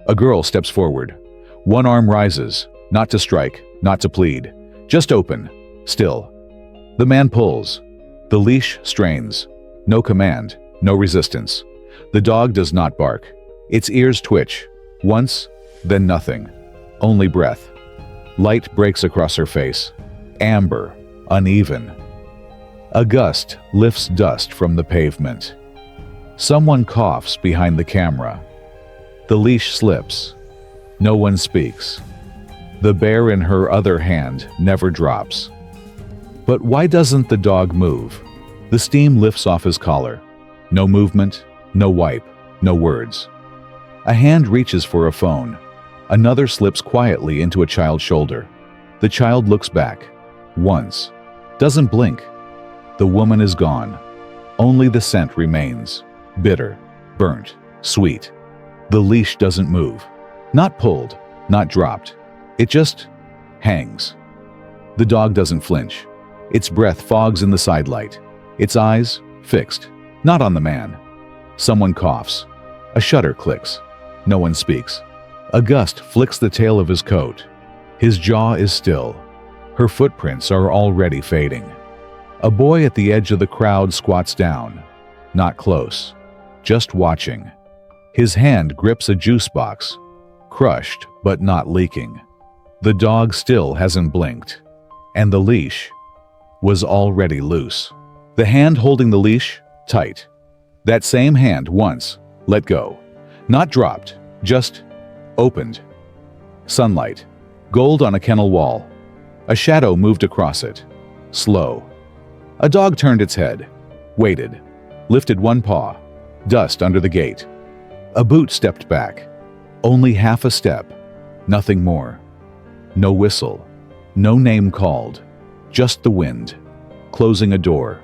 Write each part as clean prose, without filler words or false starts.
A girl steps forward. One arm rises, not to strike, not to plead. Just open. Still. The man pulls. The leash strains. No command, no resistance. The dog does not bark. Its ears twitch. Once, then nothing. Only breath. Light breaks across her face. Amber, uneven. A gust lifts dust from the pavement. Someone coughs behind the camera. The leash slips. No one speaks. The bear in her other hand never drops. But why doesn't the dog move? The steam lifts off his collar. No movement, no wipe, no words. A hand reaches for a phone. Another slips quietly into a child's shoulder. The child looks back. Once. Doesn't blink. The woman is gone. Only the scent remains. Bitter, burnt, sweet. The leash doesn't move. Not pulled, not dropped. It just hangs. The dog doesn't flinch. Its breath fogs in the sidelight. Its eyes fixed, not on the man. Someone coughs. A shutter clicks. No one speaks. A gust flicks the tail of his coat. His jaw is still. Her footprints are already fading. A boy at the edge of the crowd squats down. Not close. Just watching. His hand grips a juice box. Crushed, but not leaking. The dog still hasn't blinked. And the leash was already loose. The hand holding the leash, tight. That same hand once let go. Not dropped, just opened. Sunlight. Gold on a kennel wall. A shadow moved across it. Slow. A dog turned its head. Waited. Lifted one paw. Dust under the gate. A boot stepped back. Only half a step. Nothing more. No whistle. No name called. Just the wind. Closing a door.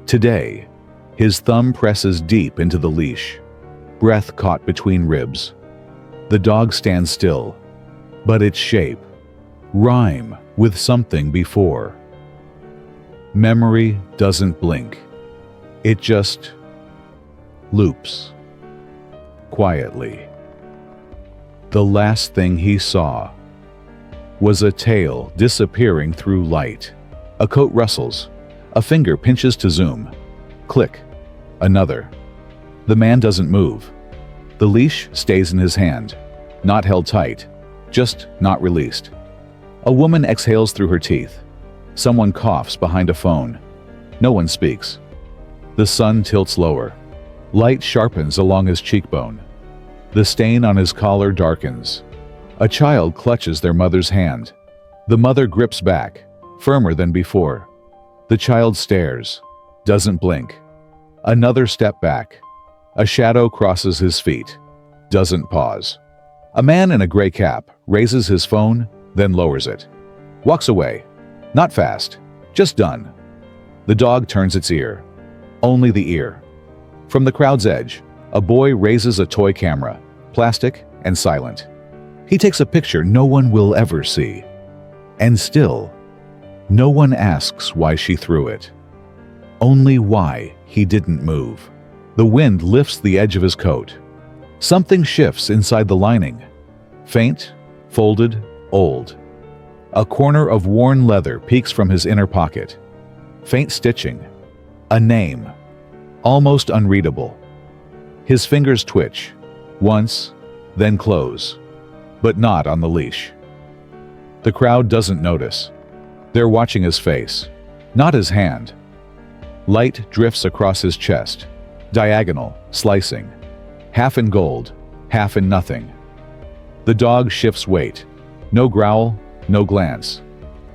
Today, his thumb presses deep into the leash. Breath caught between ribs. The dog stands still. But its shape. Rhyme with something before. Memory doesn't blink. It just loops. Quietly. The last thing he saw was a tail disappearing through light. A coat rustles. A finger pinches to zoom. Click. Another. The man doesn't move. The leash stays in his hand. Not held tight. Just not released. A woman exhales through her teeth. Someone coughs behind a phone. No one speaks. The sun tilts lower. Light sharpens along his cheekbone. The stain on his collar darkens. A child clutches their mother's hand. The mother grips back, firmer than before. The child stares, doesn't blink. Another step back. A shadow crosses his feet, doesn't pause. A man in a gray cap raises his phone, then lowers it. Walks away. Not fast, just done. The dog turns its ear. Only the ear. From the crowd's edge, a boy raises a toy camera, plastic and silent. He takes a picture no one will ever see. And still, no one asks why she threw it. Only why he didn't move. The wind lifts the edge of his coat. Something shifts inside the lining. Faint, folded, old. A corner of worn leather peeks from his inner pocket. Faint stitching. A name. Almost unreadable. His fingers twitch. Once, then close. But not on the leash. The crowd doesn't notice. They're watching his face, not his hand. Light drifts across his chest. Diagonal, slicing. Half in gold, half in nothing. The dog shifts weight. No growl, no glance.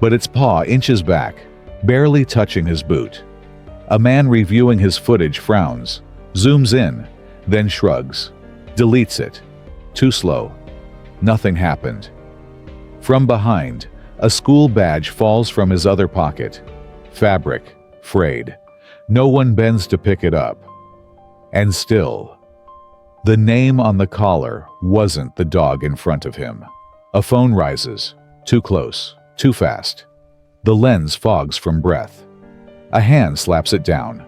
But its paw inches back, barely touching his boot. A man reviewing his footage frowns, zooms in, then shrugs. Deletes it. Too slow. Nothing happened. From behind, a school badge falls from his other pocket. Fabric, frayed. No one bends to pick it up. And still, the name on the collar wasn't the dog in front of him. A phone rises. Too close. Too fast. The lens fogs from breath. A hand slaps it down.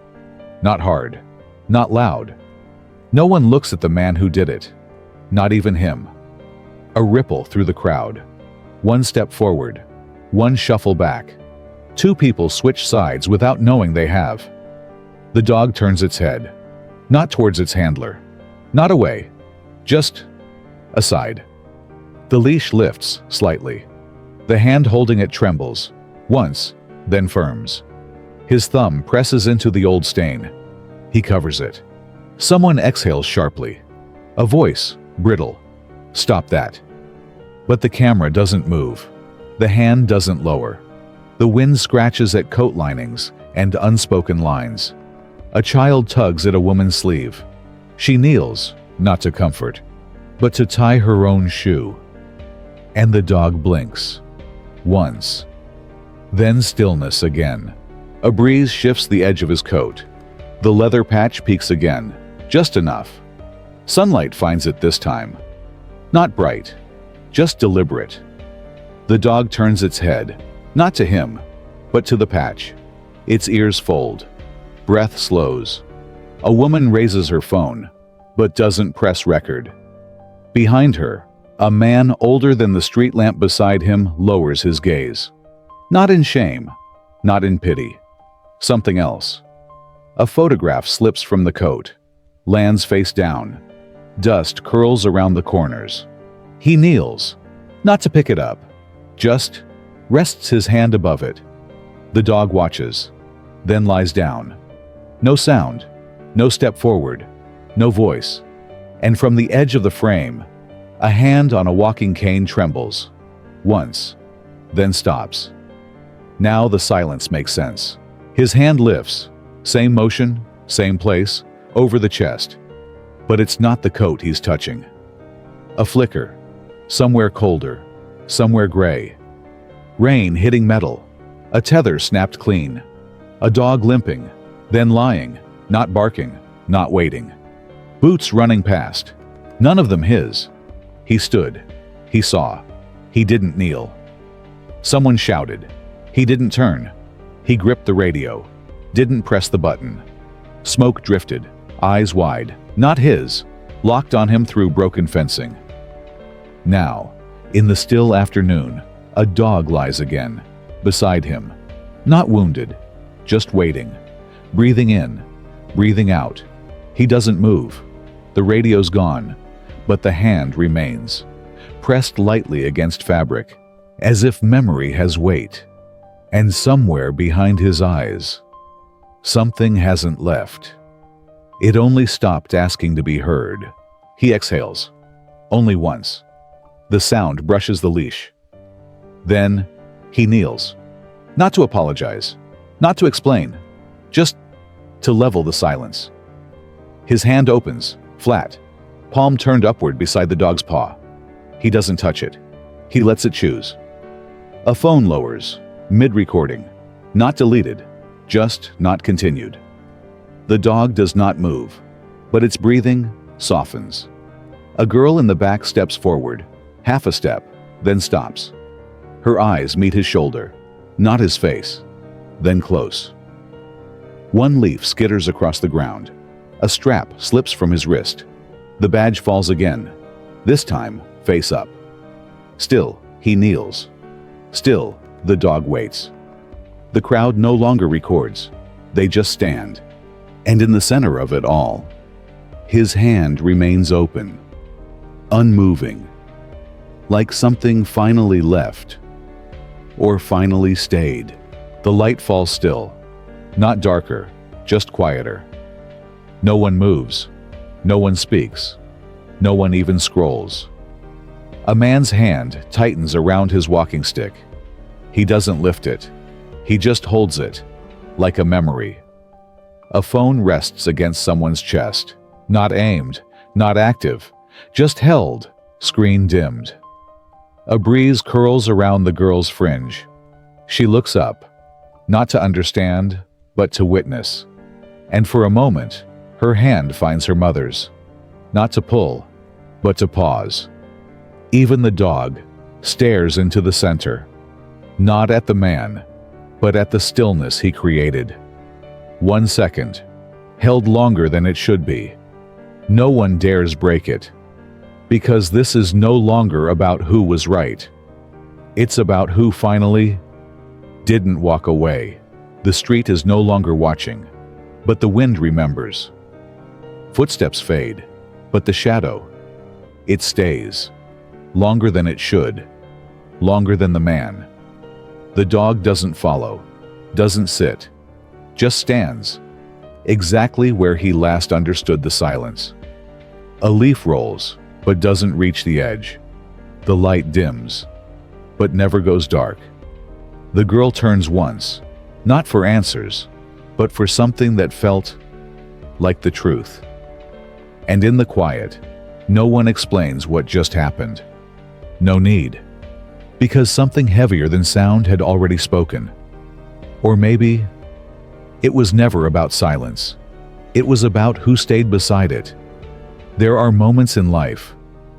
Not hard. Not loud. No one looks at the man who did it. Not even him. A ripple through the crowd. One step forward, one shuffle back. Two people switch sides without knowing they have. The dog turns its head, not towards its handler, not away, just aside. The leash lifts slightly. The hand holding it trembles, once, then firms. His thumb presses into the old stain. He covers it. Someone exhales sharply. A voice, brittle. Stop that. But the camera doesn't move. The hand doesn't lower. The wind scratches at coat linings and unspoken lines. A child tugs at a woman's sleeve. She kneels, not to comfort, but to tie her own shoe. And the dog blinks. Once. Then stillness again. A breeze shifts the edge of his coat. The leather patch peeks again, just enough. Sunlight finds it this time. Not bright, just deliberate. The dog turns its head, not to him, but to the patch. Its ears fold. Breath slows. A woman raises her phone, but doesn't press record. Behind her, a man older than the street lamp beside him lowers his gaze. Not in shame, not in pity. Something else. A photograph slips from the coat, lands face down. Dust curls around the corners. He kneels, not to pick it up, just rests his hand above it. The dog watches, then lies down. No sound, no step forward, no voice. And from the edge of the frame, a hand on a walking cane trembles. Once, then stops. Now the silence makes sense. His hand lifts, same motion, same place, over the chest. But it's not the coat he's touching. A flicker, somewhere colder, somewhere gray. Rain hitting metal, a tether snapped clean. A dog limping, then lying, not barking, not waiting. Boots running past, none of them his. He stood, he saw, he didn't kneel. Someone shouted, he didn't turn. He gripped the radio, didn't press the button. Smoke drifted, eyes wide, not his, locked on him through broken fencing. Now, in the still afternoon, a dog lies again, beside him. Not wounded, just waiting, breathing in, breathing out. He doesn't move. The radio's gone, but the hand remains, pressed lightly against fabric, as if memory has weight. And somewhere behind his eyes, something hasn't left. It only stopped asking to be heard. He exhales. Only once. The sound brushes the leash. Then, he kneels. Not to apologize, not to explain, just to level the silence. His hand opens, flat, palm turned upward beside the dog's paw. He doesn't touch it. He lets it choose. A phone lowers, mid-recording, not deleted, just not continued. The dog does not move, but its breathing softens. A girl in the back steps forward, half a step, then stops. Her eyes meet his shoulder, not his face, then close. One leaf skitters across the ground. A strap slips from his wrist. The badge falls again, this time face up. Still, he kneels. Still, the dog waits. The crowd no longer records. They just stand. And in the center of it all, his hand remains open, unmoving, like something finally left, or finally stayed. The light falls still, not darker, just quieter. No one moves, no one speaks, no one even scrolls. A man's hand tightens around his walking stick. He doesn't lift it. He just holds it, like a memory. A phone rests against someone's chest, not aimed, not active, just held, screen dimmed. A breeze curls around the girl's fringe. She looks up, not to understand, but to witness. And for a moment, her hand finds her mother's, not to pull, but to pause. Even the dog stares into the center, not at the man, but at the stillness he created. 1 second, held longer than it should be. No one dares break it. Because this is no longer about who was right. It's about who finally didn't walk away. The street is no longer watching, but the wind remembers. Footsteps fade, but the shadow, it stays. Longer than it should. Longer than the man. The dog doesn't follow, doesn't sit, just stands, exactly where he last understood the silence. A leaf rolls, but doesn't reach the edge. The light dims, but never goes dark. The girl turns once, not for answers, but for something that felt like the truth. And in the quiet, no one explains what just happened. No need. Because something heavier than sound had already spoken. Or maybe it was never about silence. It was about who stayed beside it. There are moments in life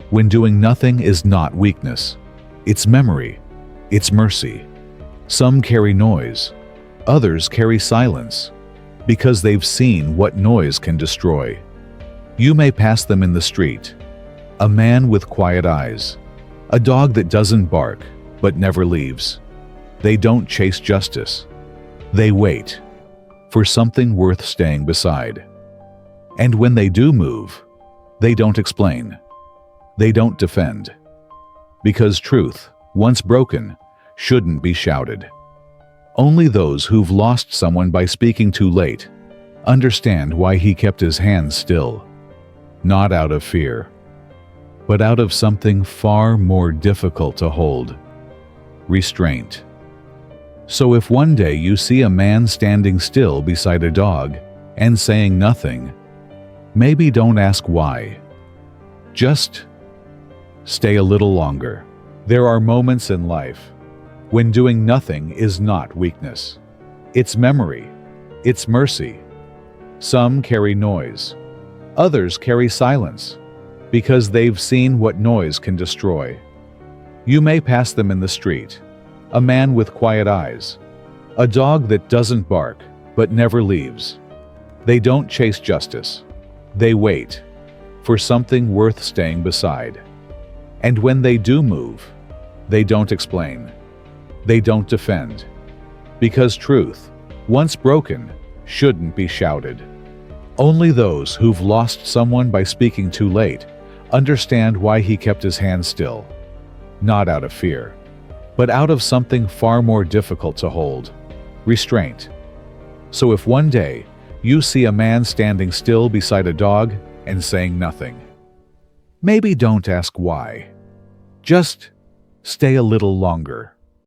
when doing nothing is not weakness. It's memory. It's mercy. Some carry noise. Others carry silence. Because they've seen what noise can destroy. You may pass them in the street. A man with quiet eyes. A dog that doesn't bark, but never leaves. They don't chase justice. They wait for something worth staying beside. And when they do move, they don't explain. They don't defend. Because truth, once broken, shouldn't be shouted. Only those who've lost someone by speaking too late understand why he kept his hands still. Not out of fear, but out of something far more difficult to hold: restraint. So if one day you see a man standing still beside a dog and saying nothing, maybe don't ask why. Just stay a little longer. There are moments in life when doing nothing is not weakness. It's memory. It's mercy. Some carry noise. Others carry silence. Because they've seen what noise can destroy. You may pass them in the street. A man with quiet eyes. A dog that doesn't bark, but never leaves. They don't chase justice. They wait for something worth staying beside. And when they do move, they don't explain. They don't defend. Because truth, once broken, shouldn't be shouted. Only those who've lost someone by speaking too late understand why he kept his hands still. Not out of fear, but out of something far more difficult to hold: restraint. So if one day you see a man standing still beside a dog and saying nothing, maybe don't ask why. Just stay a little longer.